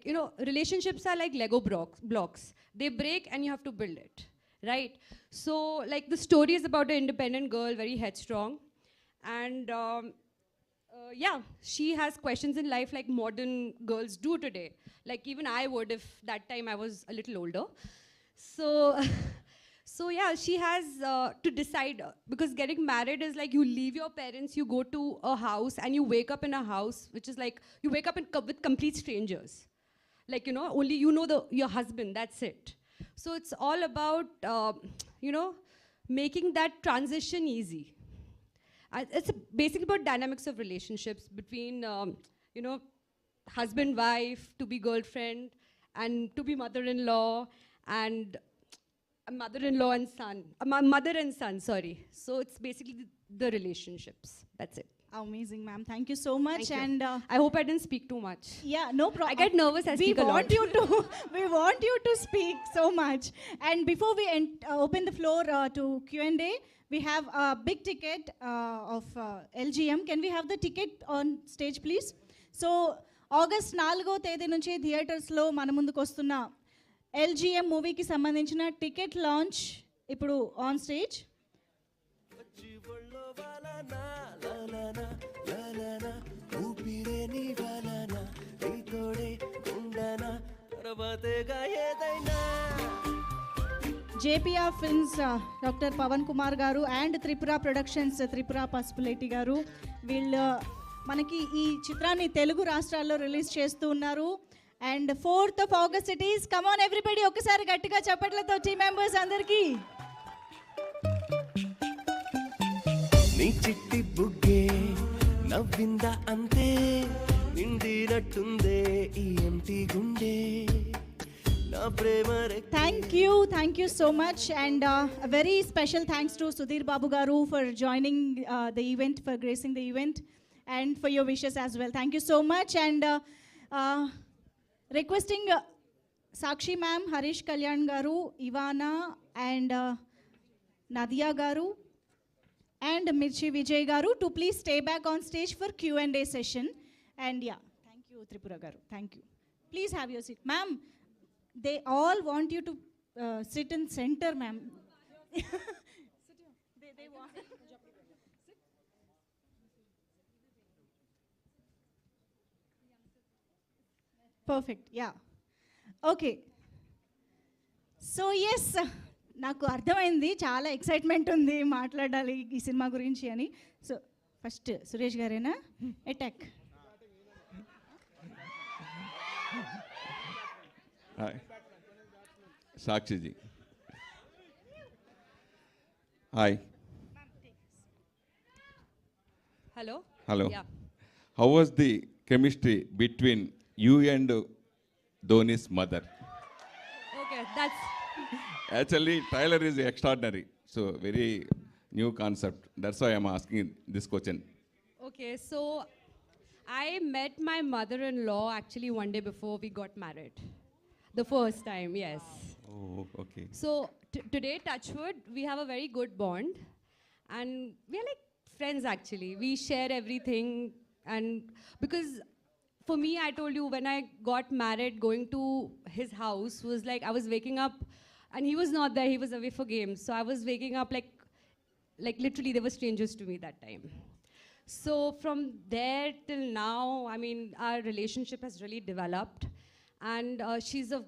relationships are like Lego blocks. They break and you have to build it, right? So, like, the story is about an independent girl, very headstrong. And yeah, she has questions in life like modern girls do today. Like, even I would if that time I was a little older. So, so yeah, she has to decide because getting married is like you leave your parents, you go to a house, and you wake up in a house, which is like you wake up with complete strangers. Like, only your husband, that's it. So it's all about, you know, making that transition easy. It's basically about dynamics of relationships between, you know, husband, wife, to be girlfriend, and to be mother-in-law, and a mother-in-law and son, mother and son, sorry. So it's basically the relationships. That's it. Amazing, ma'am. Thank you so much. Thank you. And I hope I didn't speak too much. yeah, no problem. I get nervous. I speak a lot. We want you to speak so much. And before we open the floor to Q&A, we have a big ticket of LGM. Can we have the ticket on stage, please? So, August 4వ తేదీ నుంచి థియేటర్స్లో మన ముందుకు వస్తున్న LGM మూవీకి సంబంధించిన ticket launch ఇప్పుడు on stage. JPR Films, Dr. Pavan Kumar garu and Tripura Productions, Tripura Pasupuletti garu వీళ్ళు మనకి ఈ చిత్రాన్ని తెలుగు రాష్ట్రాల్లో రిలీజ్ చేస్తూ ఉన్నారు. And 4th of August it is. Come on everybody, ఒకసారి గట్టిగా చప్పట్లతో టీమ్ మెంబర్స్ అందరికీ. నీ చిట్టి బుగ్గే నవ్విందా అంతే నిండినట్టుందే ఈ ఎంటీ గుండె. Thank you so much, and a very special thanks to Sudhir Babu garu for joining the event, for gracing the event, and for your wishes as well. Thank you so much, and requesting Sakshi ma'am, Harish Kalyan garu, Ivana, and Nadiya garu, and Mirchi Vijay garu to please stay back on stage for Q&A session. And yeah, thank you Tripura garu. Thank you. Please have your seat, ma'am. They all want you to sit in center, ma'am. they want. Perfect, yeah. Okay. So yes, నాకు అర్థమైంది చాలా excitement ఉంది మాట్లాడాలి ఈ cinema గురించి అని. So first Suresh గారేనా attack. Hi, Sakshi ji. Hi. Hello. Hello. Yeah. How was the chemistry between you and Dhoni's mother? Okay, that's... Actually, trailer is extraordinary. So, very new concept. That's why I'm asking this question. Okay, so I met my mother-in-law actually one day before we got married. The first time, yes. Oh, okay. So today, touchwood, we have a very good bond, and we are like friends actually. We share everything, and because for me, I told you when I got married, going to his house was like I was waking up, and he was not there. He was away for games, so I was waking up like literally they were strangers to me that time. So from there till now, I mean, our relationship has really developed. And she's of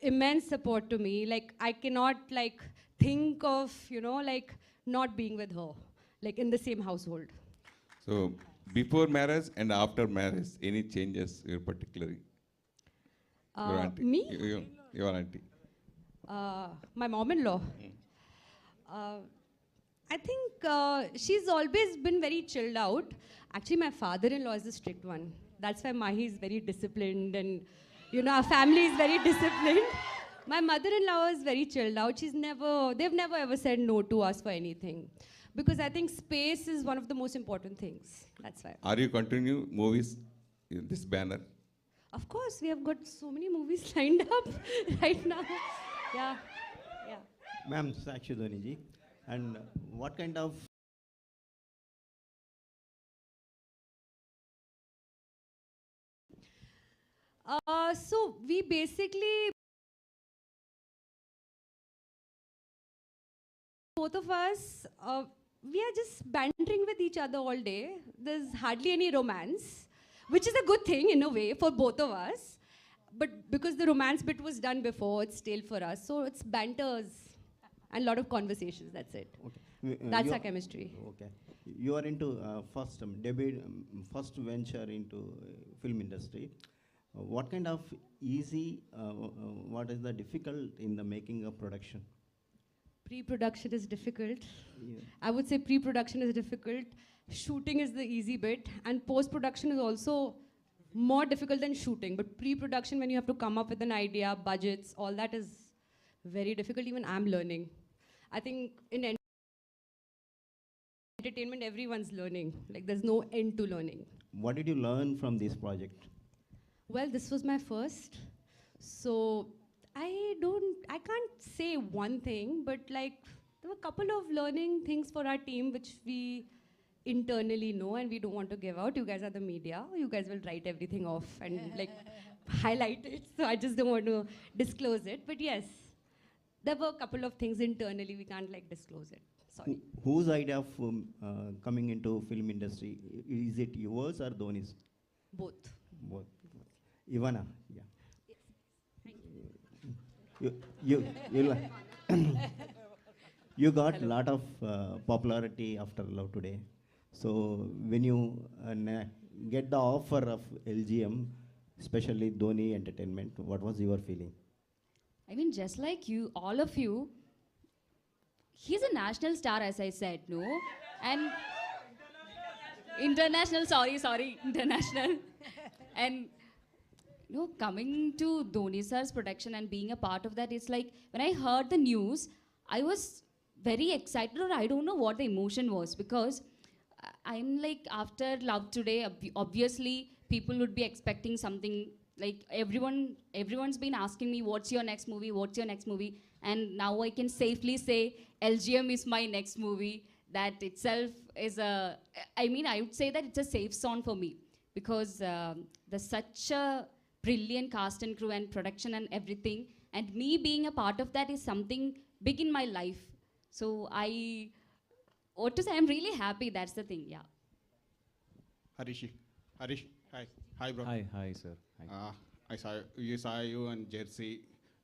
immense support to me. Like, I cannot think of, not being with her, like in the same household. So, before marriage and after marriage, any changes you particularly? Your auntie. Me? Your auntie. My mom-in-law. I think she's always been very chilled out. Actually, my father-in-law is the strict one. That's why Mahi is very disciplined, and our family is very disciplined. My mother-in-law is very chilled out. They've never ever said no to us for anything. Because I think space is one of the most important things. That's why. Are you continuing movies in this banner? Of course, we have got so many movies lined up right now. Yeah. Ma'am, Sakshi Dhoni ji. And what kind of So we basically, both of us, we are just bantering with each other all day. There's hardly any romance, which is a good thing in a way for both of us. But because the romance bit was done before, it's stale for us. So it's banters and a lot of conversations. That's it. Okay. That's you our chemistry. Okay. You are into first debut, first venture into film industry. What kind of easy, what is the difficult in the making of production? Pre-production is difficult. Yeah. I would say pre-production is difficult. Shooting is the easy bit. And post-production is also more difficult than shooting. But pre-production, when you have to come up with an idea, budgets, all that is very difficult. Even I'm learning. I think in entertainment, everyone's learning. Like there's no end to learning. What did you learn from this project? Well, this was my first. So I can't say one thing, but like there were a couple of learning things for our team which we internally know and we don't want to give out. You guys are the media. You guys will write everything off and like highlight it. So I just don't want to disclose it. But yes, there were a couple of things internally we can't like disclose it. Sorry. Whose idea of coming into film industry? Is it yours or Dhoni's? Both. Both. Ivana, yeah. You you got a lot of popularity after Love Today. So when you get the offer of LGM, especially Dhoni Entertainment, what was your feeling? I mean, just like you, all of you, he's a national star, as I said, no? And international, sorry, international. And coming to Dhoni sir's production and being a part of that, it's like when I heard the news, I was very excited, or I don't know what the emotion was, because I'm like, after Love Today, obviously people would be expecting something. Like everyone's been asking me, what's your next movie? What's your next movie? And now I can safely say LGM is my next movie. That itself is I would say that it's a safe zone for me, because there's such a brilliant cast and crew and production and everything. And me being a part of that is something big in my life. So what to say, I'm really happy, that's the thing, yeah. Harish, hi. Hi, bro. Hi, sir. Hi. I saw you and Jersey.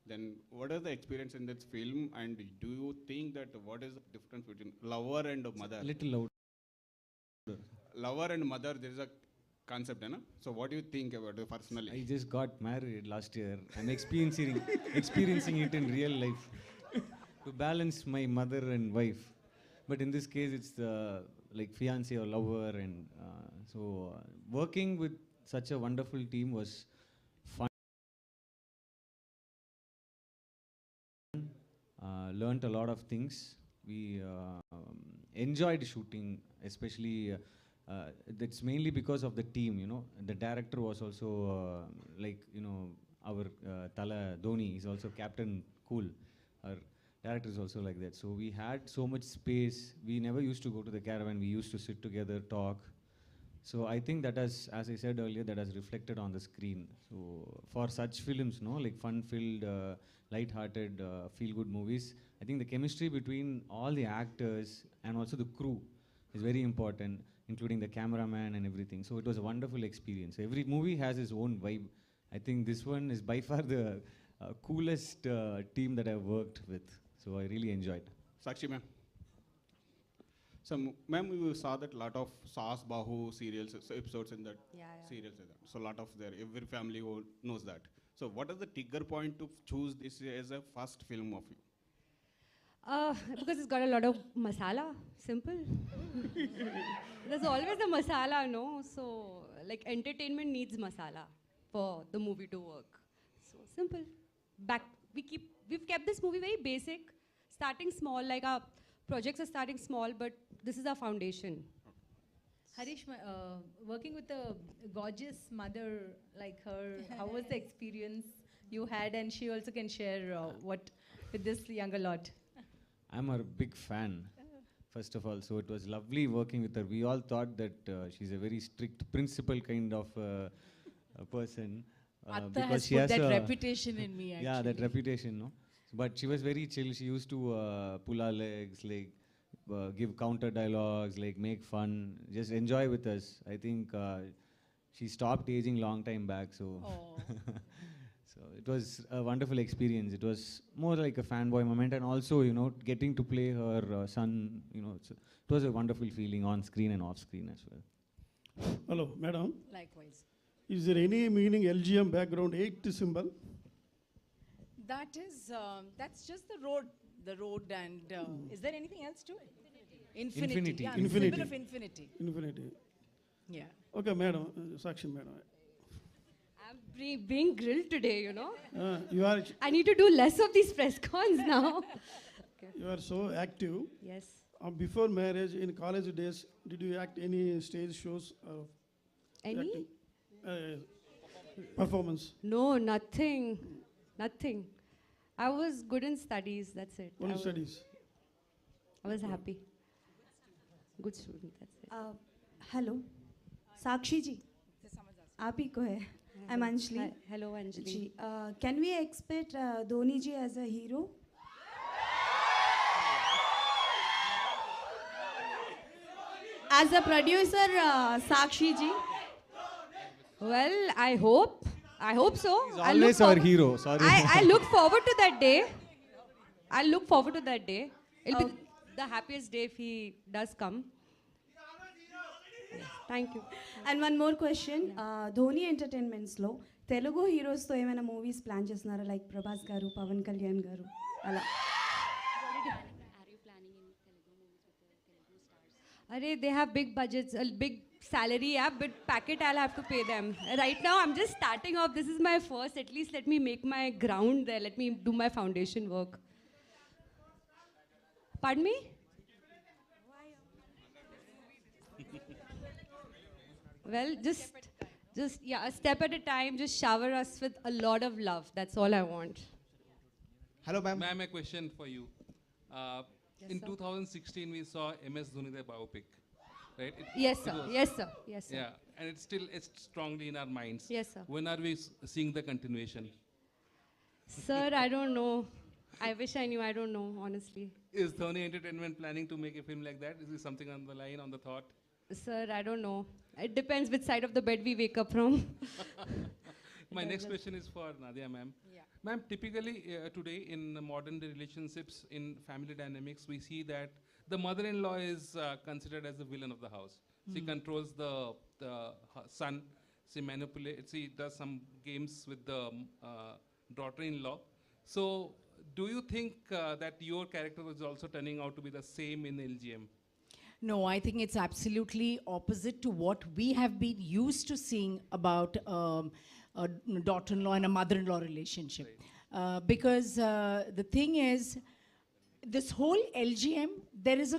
Then, what is the experience in this film? And do you think that what is the difference between lover and mother? Little louder. Lover and mother, there is a concept, na? So, what do you think about it personally? I just got married last year. I'm experiencing it in real life to balance my mother and wife. But in this case, it's like fiance or lover, and working with such a wonderful team was fun. Learned a lot of things. We enjoyed shooting, especially that's mainly because of the team. The director was also our Tala Dhoni is also Captain Cool. Our director is also like that. So we had so much space. We never used to go to the caravan. We used to sit together, talk. So I think that has, as I said earlier, that has reflected on the screen. So for such films, like fun-filled, light-hearted, feel-good movies, I think the chemistry between all the actors and also the crew is very important, including the cameraman and everything. So it was a wonderful experience. Every movie has its own vibe. I think this one is by far the coolest team that I've worked with. So I really enjoyed. Sakshi, ma'am. So, ma'am, we saw that lot of Saas Bahu serials, episodes in that serials. So, lot of every family knows that. So, what is the trigger point to choose this as a first film of you? Because it's got a lot of masala, simple. There's always a masala, no? So, like entertainment needs masala for the movie to work. So, simple. We've kept this movie very basic, starting small, like our projects are starting small, but this is our foundation. Harish, working with a gorgeous mother like her, how was the experience you had? And she also can share what with this younger lot. I'm a big fan, first of all. So it was lovely working with her. We all thought that she's a very strict principal kind of a person. Atta has put that reputation in me, actually. Yeah, that reputation, no. But she was very chill. She used to pull our legs, like give counter dialogues, like make fun, just enjoy with us. I think she stopped aging long time back, so so it was a wonderful experience. It was more like a fanboy moment, and also getting to play her son. It was a wonderful feeling on screen and off screen as well. Hello, madam. Likewise. Is there any meaning LGM background 8 symbol? That is, that's just the road. The road, and is there anything else to it? Infinity. Yeah, Infinity. symbol of infinity. Infinity. Yeah. Okay, madam. Sakshi, madam. I'm being grilled today, You are. I need to do less of these press cons now. Okay. You are so active. Yes. Before marriage, in college days, did you act any stage shows? Any? Acting? Performance? No, nothing. Nothing. I was good in studies, that's it. Only studies? I was happy. Good student, that's it. Hello. Sakshi ji. आप ही को है. I'm Anjali. Hi. Hello, Anjali. जी. Can we expect Dhoni ji as a hero? As a producer, Sakshi ji. Well, I hope so. He's always our hero. Sorry. I look forward to that day. I look forward to that day. It'll be the happiest day if he does come. Thank you. And one more question. Dhoni Entertainments lo Telugu heroes to ఏమైనా movies plan చేస్తున్నారా, like Prabhas garu, Pavan Kalyan garu అలా? They have big budgets, a big salary, but packet I'll have to pay them. Right now, I'm just starting off. This is my first. At least let me make my ground there. Let me do my foundation work. Pardon me? Well, just a step at a time. Just shower us with a lot of love. That's all I want. Hello, ma'am. Ma'am, a question for you. In 2016, we saw MS Dhoni, the biopic, right? Yes, sir. Yes, sir. Yes, sir. Yeah, and it's strongly in our minds. Yes, sir. When are we seeing the continuation? Sir, I don't know. I wish I knew. I don't know, honestly. Is Dhoni Entertainment planning to make a film like that? Is there something on the line, on the thought? Sir, I don't know. It depends which side of the bed we wake up from. My next question is for Nadiya, ma'am. Yeah. Ma'am, typically today in modern day relationships, in family dynamics, we see that the mother-in-law is considered as the villain of the house. She controls the son. She manipulates. She does some games with the daughter-in-law. So, do you think that your character was also turning out to be the same in LGM? No, I think it's absolutely opposite to what we have been used to seeing about a daughter-in-law and a mother-in-law relationship. Because the thing is, this whole LGM, there is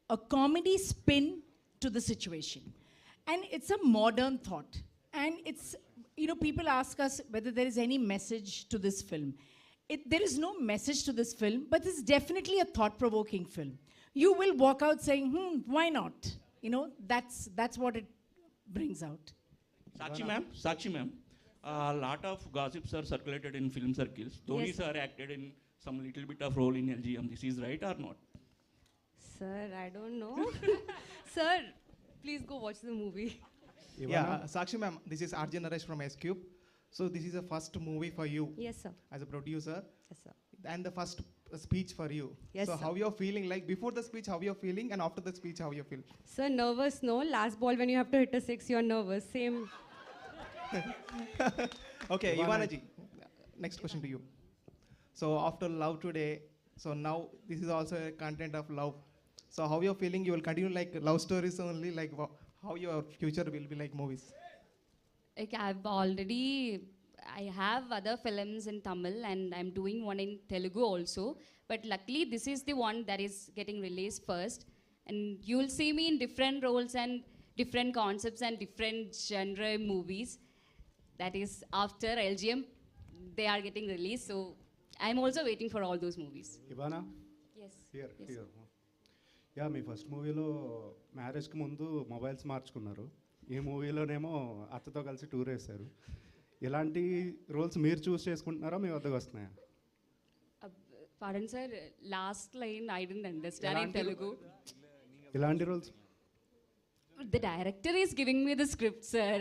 a comedy spin to the situation. And it's a modern thought. And it's, people ask us whether there is any message to this film. There is no message to this film, but it's definitely a thought-provoking film. You will walk out saying, why not? That's what it brings out. Sakshi ma'am, a lot of gossips are circulated in film circles. Dhoni sir acted in some little bit of role in LGM. This is right or not? Sir, I don't know. Sir, please go watch the movie. Yeah, Sakshi ma'am, this is RJ Naresh from S-Cube. So this is the first movie for you. Yes, sir. As a producer. Yes, sir. And the first speech for you. Yes, so sir. how you're feeling, like before the speech, how you're feeling, and after the speech, how you feel? Sir, nervous, no? Last ball, when you have to hit a 6, you're nervous. Same. Okay, Ivana ji, next question to you. So after Love Today, so now this is also a content of love. So how you're feeling, you will continue like love stories only, like how your future will be like movies? Like I have other films in Tamil and I'm doing one in Telugu also. But luckily this is the one that is getting released first. And you'll see me in different roles and different concepts and different genre movies. That is after LGM, they are getting released. So I'm also waiting for all those movies. Ivana? Yes. Here. Yes. Me first మూవీలో మ్యారేజ్కి ముందు mobiles మార్చుకున్నారు. ఈ మూవీలోనేమో అత్తతో కలిసి tour వేశారు. ఇలాంటి roles మీరు చూస్ చేసుకుంటున్నారా మీ వద్దకు వస్తున్నాయా? Pardon sir, last line I didn't understand in Telugu. ఇలాంటి roles The director is giving me the script, sir.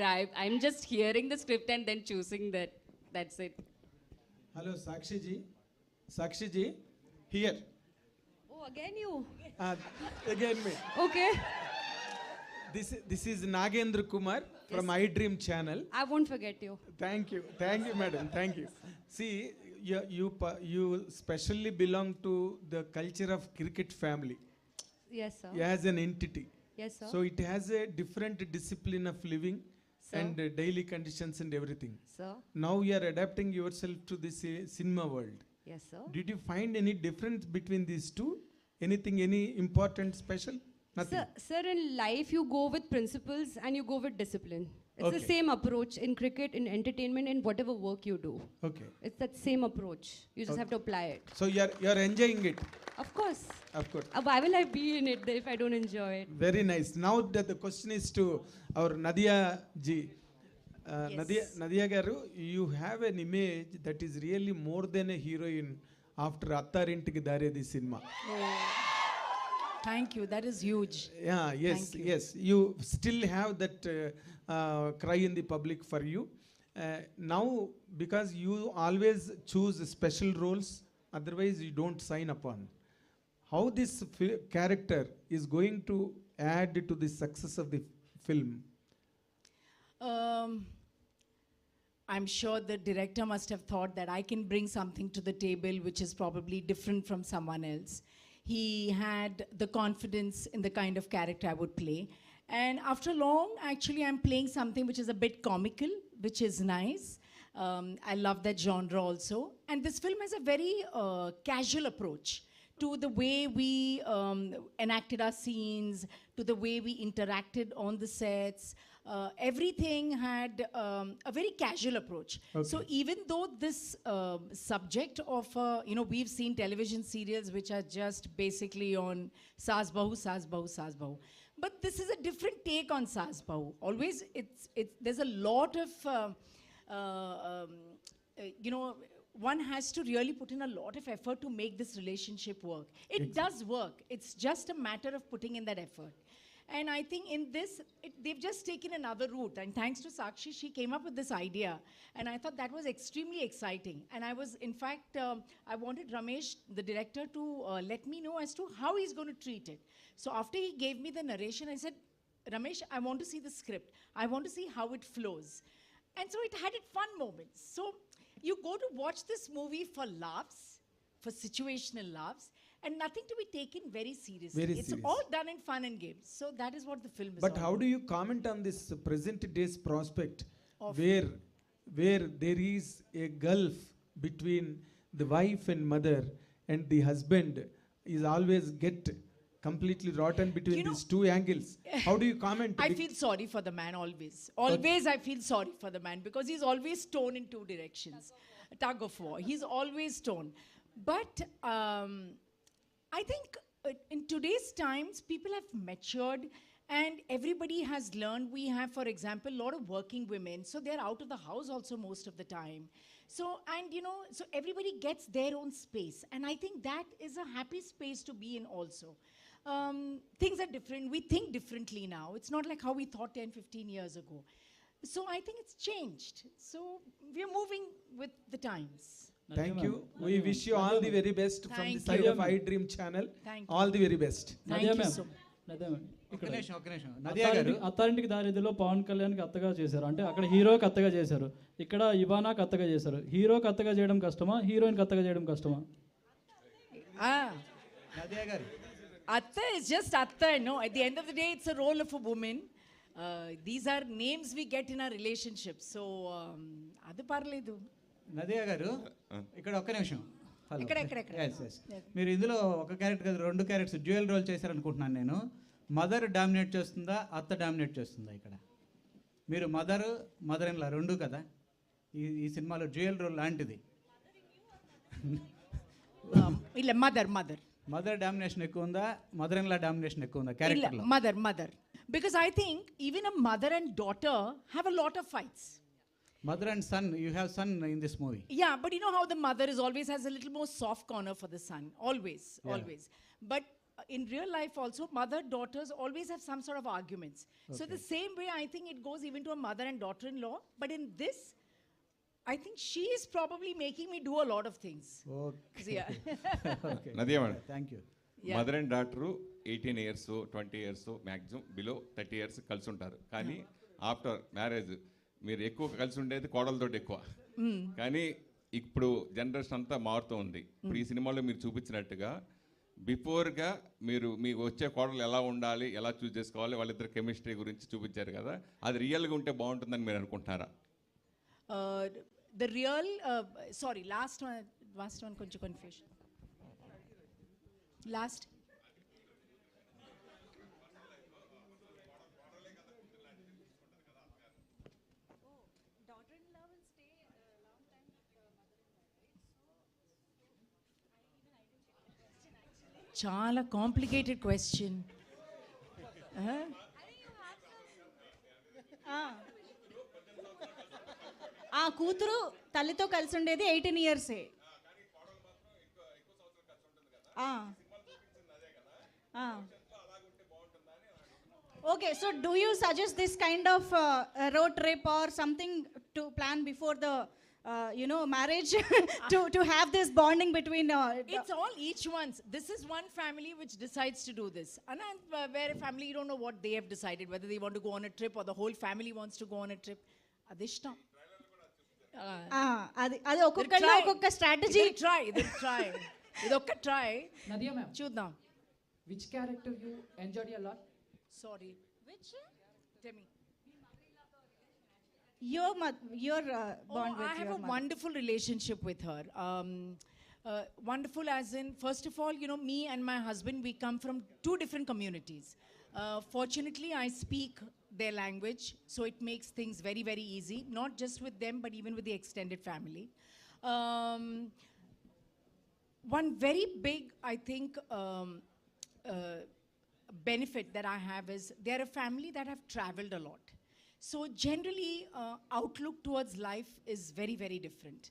I'm just hearing the script and then choosing that. That's it. Hello, Sakshi ji. Sakshi ji, here. Oh, again you. Again me. Okay. This is Nagendra Kumar from iDream channel. I won't forget you. Thank you, madam. Thank you. See, you specially belong to the culture of cricket family. Yes, sir. As an entity. Yes, sir. So it has a different discipline of living, Sir. and daily conditions and everything. Sir. Now you are adapting yourself to this cinema world. Yes, sir. Did you find any difference between these two? Anything, any important, special? Nothing. Sir, in life you go with principles and you go with discipline. It's the Okay. same approach in cricket, in entertainment, in whatever work you do. Okay. It's that same approach. You just have to apply it. So you are enjoying it. Of course. Of course. Why will I be in it if I don't enjoy it? Very nice. Now that the question is to our Nadiya ji. Yes. Nadiya garu, you have an image that is really more than a heroine after Attarintiకి Daredi cinema. Thank you. That is huge. Yeah, yes, Thank you. yes. You still have that cry in the public for you. Now, because you always choose special roles, otherwise you don't sign upon. How this character is going to add to the success of the film? I'm sure the director must have thought that I can bring something to the table which is probably different from someone else. He had the confidence in the kind of character I would play. And after long, actually, I'm playing something which is a bit comical, which is nice. I love that genre also. And this film has a very casual approach to the way we enacted our scenes, to the way we interacted on the sets. Everything had a very casual approach. Okay. So even though this subject of, we've seen television serials which are just basically on Saas Bahu, Saas Bahu, Saas Bahu. But this is a different take on Saas Bahu. Always, there's a lot of, one has to really put in a lot of effort to make this relationship work. It does work. It's just a matter of putting in that effort. And I think in this, they've just taken another route. And thanks to Sakshi, she came up with this idea. And I thought that was extremely exciting. And I was, in fact, I wanted Ramesh, the director, to let me know as to how he's going to treat it. So after he gave me the narration, I said, Ramesh, I want to see the script. I want to see how it flows. And so it had its fun moments. So you go to watch this movie for laughs, for situational laughs, and nothing to be taken very seriously. Very it's serious. all done in fun and games. So that is what the film is But all how about. do you comment on this present day's prospect Of- where there is a gulf between the wife and mother, and the husband is always get completely rotten between these two angles? How do you comment? I feel sorry for the man always. Always I feel sorry for the man because he's always torn in two directions. Tug of war. He's always torn. But I think in today's times, people have matured and everybody has learned. We have, for example, a lot of working women. So they're out of the house also most of the time. So everybody gets their own space. And I think that is a happy space to be in also. Things are different. We think differently now. It's not like how we thought 10, 15 years ago. So I think it's changed. So we're moving with the times. Thank you. We wish you all the very best from the Thank side you. of iDream channel. Thank you. All the very best. Thank you so much. ఒక్క నిమిషం Nadia గారు అత్తారింటికి దారిదిలో పవన్ కళ్యాణ్కి అత్తగా చేశారు. అంటే అక్కడ హీరోకి అత్తగా చేశారు, ఇక్కడ ఇవానాకి అత్తగా చేశారు. హీరోకి అత్తగా చేయడం కష్టమా, హీరోయిన్కి అత్తగా చేయడం కష్టమా? నదియా గారు Atta is just Atta, no. At the end of the day, it's a role of a woman. These are names we get in our relationship. So, adu parledu. Nadiya గారు ఇక్కడ ఒక్క నిమిషం. హలో. ఇక్కడ. Yes. మీరు ఇందులో ఒక character కాదు 2 characters dual role చేశారనుకుంటున్నాను నేను. మదర్ డామినేట్ చేస్తుందా, అత్త డామినేట్ చేస్తుందా ఇక్కడ? మీరు మదర్ ఇన్ లా 2 కదా ఈ సినిమాలో డ్యూయల్ రోల్ లాంటిది. ಇಲ್ಲ ಮದರ್ మదర్ డామినేషన్ ఎక్కువ ఉందా, మదర్ ఇన్ లా డామినేషన్ ఎక్కువ ఉందా క్యారెక్టర్లో? mother because I think even a mother and daughter have a lot of fights. Mother and son, you have son in this movie. Yeah, but you know how the mother is always has a little more soft corner for the son. Always, Yeah. always. But in real life also, mother-daughters always have some sort of arguments. So Okay. the same way, I think it goes even to a mother and daughter-in-law. But in this, I think she is probably making me do a lot of things. Okay. So, yeah. Okay. Nadiya madam. Thank you. Yeah. Mother and daughter 18 years 20 years maximum below 30 years కలిసి ఉంటారు కానీ after marriage మీరు ఎక్కువ కలిసి ఉండేది కోడలతో ఎక్కువ కానీ ఇప్పుడు జనరేషన్ అంతా మారుతూ ఉంది ఇప్పుడు ఈ సినిమాలో మీరు చూపించినట్టుగా బిఫోర్గా మీరు మీకు వచ్చే కోడలు ఎలా ఉండాలి ఎలా చూస్ చేసుకోవాలి వాళ్ళిద్దరు కెమిస్ట్రీ గురించి చూపించారు కదా అది రియల్గా ఉంటే బాగుంటుందని మీరు అనుకుంటున్నారా The real, sorry, last one, కొంచెం confusion. Last. చాలా కాంప్లికేటెడ్ క్వశ్చన్. ఆ కూతురు తల్లితో కలిసి ఉండేది 18 ఇయర్సే. Okay, so do you suggest this kind of road trip or something to plan before the marriage to have this bonding between It's all each one's. This is one family which decides to do this. And where a family, you don't know what they have decided, whether they want to go on a trip or the whole family wants to go on a trip. Adishtam. అది ఒక్కొక్కళ్ళు ఒక్కొక్క strategy try ఇదొక్క try. Nadiya ma'am, చూద్దాం. which character you enjoyed a lot? Sorry. Which? Tell me. your bond with I have your a mother. wonderful relationship with her. Wonderful as in, first of all, me and my husband, we come from two different communities. Fortunately, I speak their language, so it makes things very, very easy, not just with them, but even with the extended family. One very big, I think, benefit that I have is they're a family that have traveled a lot. So generally, outlook towards life is very, very different.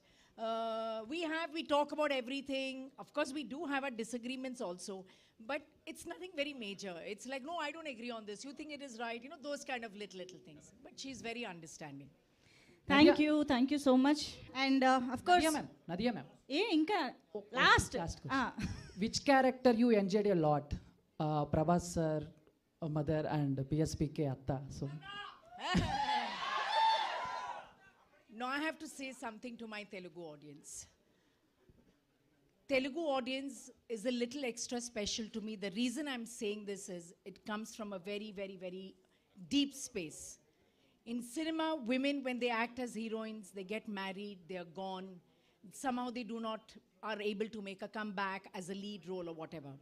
We talk about everything. Of course, we do have our disagreements also, but it's nothing very major. It's like, no, I don't agree on this. You think it is right. Those kind of little things. But she's very understanding. Thank you so much. And of course, Nadiya ma'am. ఇంకా last Which character you enjoyed a lot? Prabhas sir, mother, and PSPK Atta. So. Now I have to say something to my Telugu audience. Telugu audience is a little extra special to me. The reason I'm saying this is it comes from a very, very, very deep space. In cinema, women, when they act as heroines, they get married, they are gone. Somehow they are able to make a comeback as a lead role or whatever.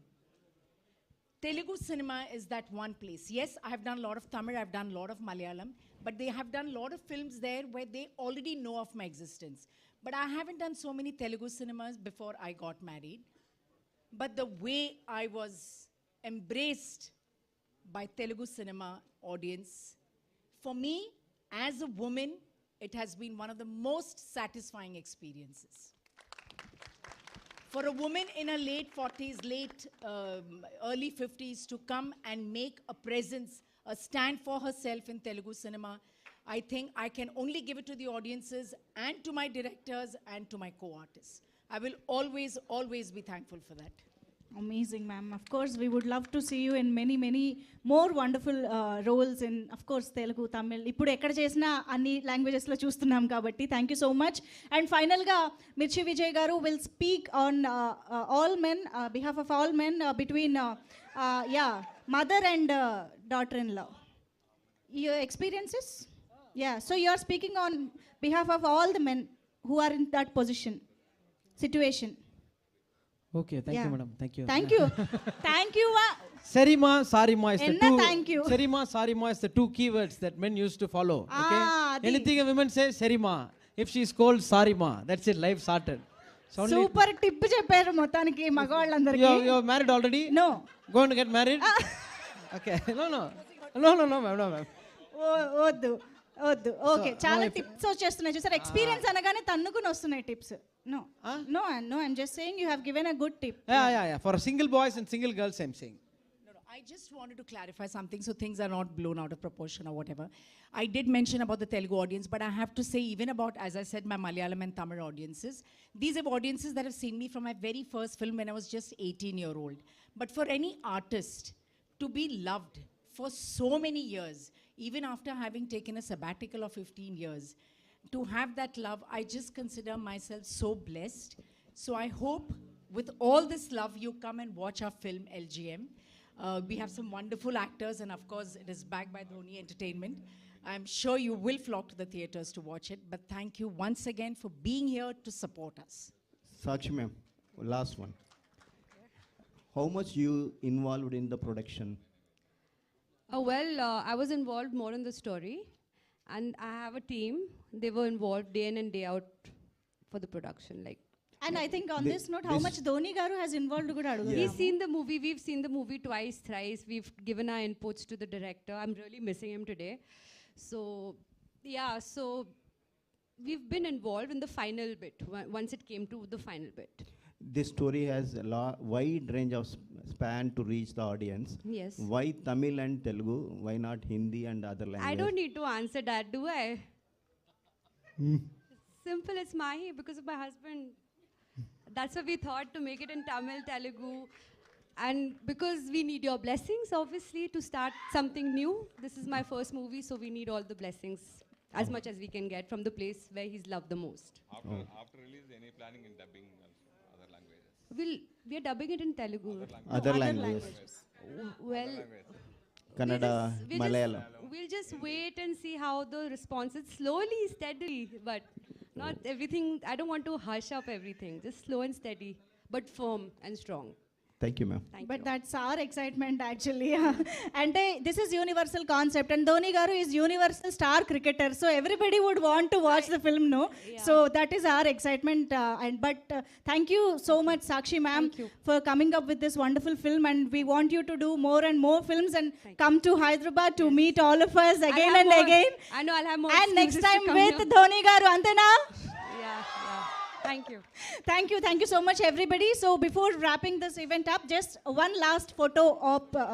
Telugu cinema is that one place. Yes, I have done a lot of Tamil, I've done a lot of Malayalam, but they have done a lot of films there where they already know of my existence. But I haven't done so many Telugu cinemas before I got married. But the way I was embraced by Telugu cinema audience, for me, as a woman, it has been one of the most satisfying experiences. For a woman in her late 40s, early 50s to come and make a presence, a stand for herself in Telugu cinema, I think I can only give it to the audiences and to my directors and to my co-artists. I will always, always be thankful for that. Amazing, ma'am. Of course, we would love to see you in many, many more wonderful roles in, of course, Telugu, Tamil. ఇప్పుడు ఎక్కడ చేసినా అన్ని లాంగ్వేజెస్లో చూస్తున్నాం కాబట్టి thank you so much. And ఫైనల్గా మిర్చి విజయ్ గారు will speak on all men, behalf of all men between mother and daughter in law. Your experiences? Yeah, so you are speaking on behalf of all the men who are in that situation. Okay, thank you, madam. Thank you. Thank you. Thank you. Serima, Sarima is the Enna two. thank you. Serima, Sarima is the two keywords that men used to follow. Okay. Anything a woman says, Serima. If she is called Sarima, that's it. Life sorted. Super tip చెప్పారు మొత్తానికి మగవాళ్ళందరికీ. You are married already? No. Going to get married? Okay. No, ma'am. No, ma'am. వద్దు. వద్దు okay So, చాలా no, if- tips వచ్చేస్తున్నాయి చూసారు experience అనగానే తన్నుకుని వస్తున్నాయి tips no no no I'm just saying you have given a good tip Yeah. For single boys and single girls, I'm saying. I just wanted to clarify something so things are not blown out of proportion or whatever. I did mention about the Telugu audience, but I have to say, even about, as I said, my Malayalam and Tamil audiences, these are audiences that have seen me from my very first film when I was just 18-year-old. But for any artist to be loved for so many years, even after having taken a sabbatical of 15 years, to have that love, I just consider myself so blessed. So I hope with all this love, you come and watch our film, LGM. We have some wonderful actors, and of course, it is backed by Dhoni Entertainment. I'm sure you will flock to the theaters to watch it. But thank you once again for being here to support us. Sakshi ma'am, last one. How much you involved in the production? I was involved more in the story, and I have a team. They were involved day in and day out for the production. Like, and I think on this note, how much Dhoni garu has involved kuda adugudamu. he's seen the movie. We've seen the movie twice, thrice. We've given our inputs to the director. I'm really missing him today. So, yeah. So we've been involved in the final bit. Once it came to the final bit. This story has a wide range of span to reach the audience. Yes. Why Tamil and Telugu? Why not Hindi and other languages? I don't need to answer that, do I? Simple as Mahi, because of my husband. That's why we thought to make it in Tamil, Telugu. And because we need your blessings, obviously, to start something new. This is my first movie, so we need all the blessings as much as we can get from the place where he's loved the most. After release, any planning in dubbing other languages? We are dubbing it in Telugu. Other languages. Well, Kannada, Malayalam. we'll just wait and see how the response is. Slowly, steadily, but not everything. I don't want to hush up everything. Just slow and steady, but firm and strong. Thank you, ma'am. But that's our excitement actually. And this is universal concept, and Dhoni garu is universal star cricketer, so everybody would want to watch the film, no? Yeah. So that is our excitement. Thank you so much, Sakshi ma'am, for coming up with this wonderful film, and we want you to do more and more films and come to Hyderabad to meet all of us again and again. I know I'll have more. And next excuses to time come with here. Dhoni garu, antena? Yeah. Thank you. Thank you so much, everybody. So before wrapping this event up, just one last photo of